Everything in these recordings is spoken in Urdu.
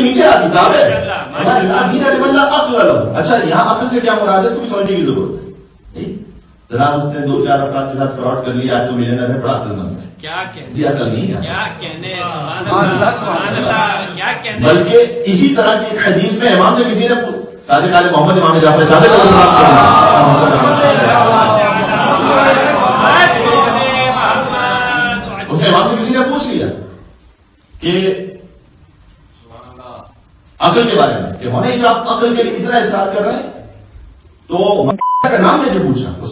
کے نیچے آپ کتاب ہے. اچھا یہاں عقل سے کیا مراد ہے اس کو سمجھنے کی ضرورت ہے. جناب اس نے 2-4 افراد کے ساتھ فراڈ کر لیا, آج تو ملینر ہے, بڑا عقل مند ہے. بلکہ اسی طرح کی ایک حدیث میں امام سے کسی نے صادق آل محمد امام جعفر صادق اس نے امام سے کسی نے پوچھ لیا کہ عقل کے بارے میں کہ ہونے جو آپ عقل کے لیے اتنا اظہار کر رہے ہیں, تو کا نام لے کے پوچھا اس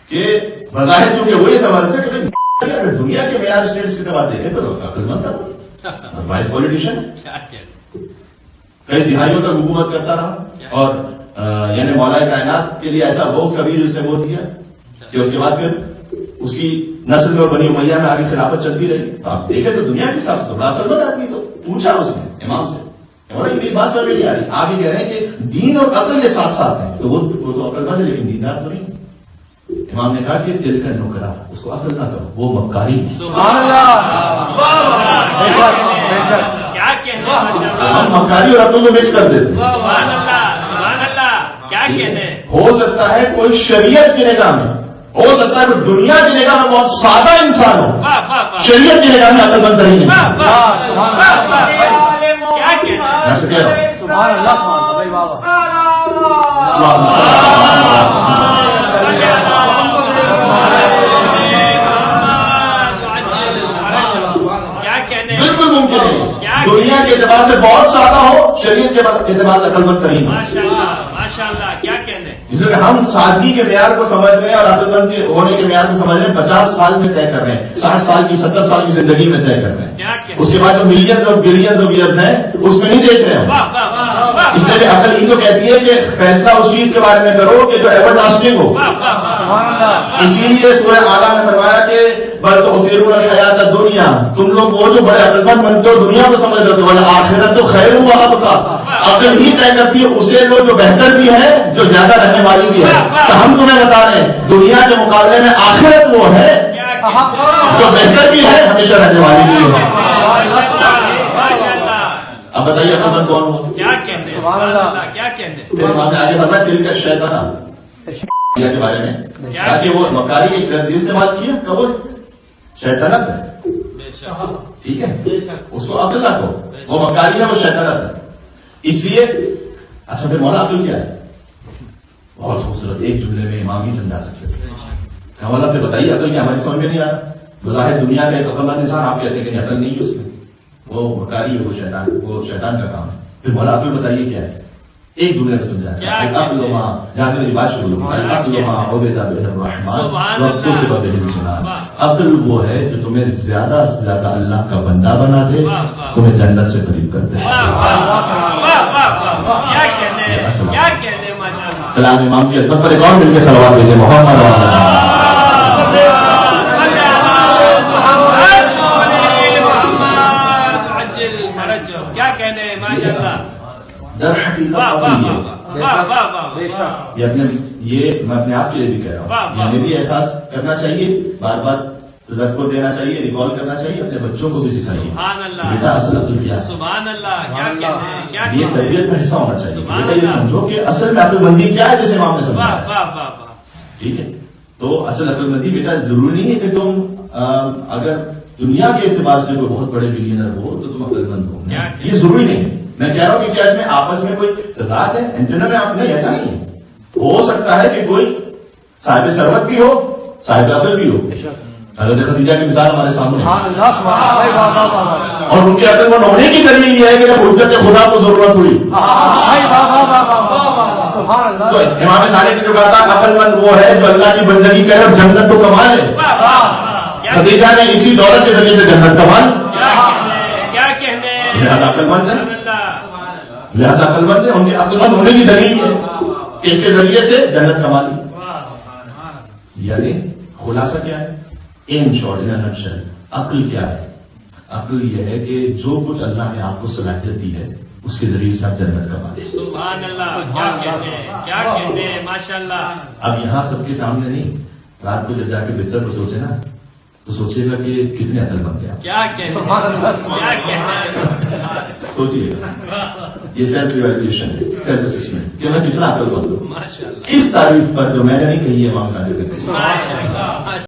کہ بظاہر چونکہ وہی سوال تھا کہ دنیا کے معیار اسٹیٹس کی طرح دیکھیں تو عقل مند تھا, وائس پولیٹیشین کئی دہائیوں تک حکومت کرتا رہا, اور یعنی مولا کائنات کے لیے ایسا بہت کبیر اس نے وہ کیا کہ اس کے بعد پھر اس کی نسل میں بنی امیہ میں آگے خلافت چلتی رہی. تو آپ دیکھیں تو دنیا کے حساب سے تو بڑا عقل مند آدمی. تو پوچھا اس نے امام سے, میری بات سمجھ نہیں آ رہی, آپ یہ کہہ رہے ہیں کہ دین اور عقل کے ساتھ ساتھ ہیں, تو وہ تو عقل مند ہے لیکن دیندار تو نہیں. امام نے کہا کہ دل کا نوکرا اس کو عقل نہ کرو, وہ مکاری. ہم مکاری اور عقل کو مکس کر دیتے ہیں. ہو سکتا ہے کوئی شریعت کی نگاہ میں, ہو سکتا ہے کوئی دنیا کی نگاہ میں بہت سادہ انسان ہو, شریعت کی نگاہ میں عقل مند نہیں. بالکل ممکن ہے دنیا کے اعتبار سے بہت سادہ ہو, شریعت کے اعتبار سے عقل مند کریں. جس میں ہم سادگی کے معیار کو سمجھ رہے ہیں اور عقل مند ہونے کے معیار کو سمجھ رہے ہیں 50 سال میں طے کر رہے ہیں, 60 سال کی 70 سال کی زندگی میں طے کر رہے ہیں. اس کے بعد جو ملینز اور بلینز آف ایئرز ہیں اس میں نہیں دیکھ رہے ہیں. اس لیے عقل یہ تو کہتی ہے کہ فیصلہ اس چیز کے بارے میں کرو کہ جو ایور لاسٹنگ ہو. اسی لیے سورہ اعلیٰ نے فرمایا کہ بل تؤثرون الحیات الدنیا, تم لوگ وہ جو بڑے عقل مند بنتے ہو دنیا کو سمجھ رہے ہو, آخرت تو خیر و ابقا, عقل ہی طے کرتی ہے اسے لو جو بہتر بھی ہے جو زیادہ رہنے والی بھی ہے. تو ہم تمہیں بتا رہے ہیں دنیا کے مقابلے میں آخرت وہ ہے جو بہتر بھی ہے ہمیشہ رہنے والی بھی ہے. اب بتائیے عقل مند کون ہو؟ آگے بتا دل کا شیطان کے بارے میں تاکہ وہ مکاری ایک لفظ استعمال کیا قبول شیطانت ہے. ٹھیک ہے, اس کو عقل نہ کہو, وہ مکاری ہے, وہ شیطانت ہے. اس لیے اچھا پھر مولا عقل کیا ہے؟ بہت خوبصورت ایک جملے میں امام ہی سمجھا سکتے ہیں. مولا پھر بتائیے عقل کیا, ہماری سمجھ میں نہیں آ رہا. بظاہر دنیا کا ایک عقل مند انسان آپ کہتے ہیں کہ عقل نہیں ہے اس میں, وہ مکاری ہے, وہ شیطان کا کام ہے. پھر مولا عقل بتائیے کیا ہے, ایک جملے میں سمجھا ہے. جہاں سے میری بات شروع ہوئی, عقل وہ ہے جو تمہیں زیادہ سے زیادہ اللہ کا بندہ بنا دے, تمہیں جنت سے قریب کر دے. کلام امام کی عظمت پر ایک اور مل کے صلوات بھیجے محمد. کیا کہنے ماشاء اللہ. در حقیقت یہ میں اپنے آپ کے لیے بھی کہہ رہا ہوں, ہمیں بھی احساس کرنا چاہیے, بار بار تذکر دینا چاہیے, ریکال کرنا چاہیے, اپنے بچوں کو بھی سکھائیے بیٹا اصل عقل کیا ہے. یہ تربیت کا حصہ ہونا چاہیے. بیٹا یہ سمجھو کہ اصل میں عقل مندی کیا ہے جیسے امام نے سمجھا. ٹھیک ہے, تو اصل عقل مندی بیٹا ضروری نہیں ہے کہ تم اگر دنیا کے اعتبار سے کوئی بہت بڑے بلینئر ہو تو تم عقل مند ہو, یہ ضروری نہیں ہے. میں کہہ رہا ہوں کہ کیا اس میں آپس میں کوئی تضاد ہے؟ انٹرنل میں آپ نے ایسا نہیں ہے. ہو سکتا ہے کہ کوئی صاحب ثروت بھی ہو, صاحب عقل بھی ہو. حضرت خدیجہ کی مثال ہمارے سامنے, اور ان کے عقل مند ہونے کی دلیل یہ ہے کہ جب حجت خدا کو ضرورت ہوئی تو امام صادق نے جو کہا تھا عقل مند وہ ہے جو اللہ کی بندگی کرے اور جنت کو کما لے. خدیجہ نے اسی دولت کے ذریعے سے جنت کما لی. لہذا عقل مند ہے, لہذا عقل مند ہے, ان کے عقل مند ہونے کی دلیل ہے کہ اس کے ذریعے سے جنت کما لی. یعنی خلاصہ کیا ہے؟ ان شارٹ ان نٹشل عقل کیا ہے؟ عقل یہ ہے کہ جو کچھ اللہ نے آپ کو صلاحیت دی ہے اس کے ذریعے سے آپ جنت کما لیں. سبحان اللہ, کیا کہتے ہیں ماشاء اللہ. اب یہاں سب کے سامنے نہیں, رات کو جب جا کے بستر پر سوچے نا تو سوچیے گا کہ کتنے عقل مند ہیں آپ. کیا کہتے ہیں سوچیے گا یہ سیلف ایویلویشن ہے، سیلف اسسمنٹ کہ میں کتنا عقل مند ہوں. ماشاء اللہ اس تعریف پر جو میں نے نہیں کہی ہے امام صادق نے ماشاء اللہ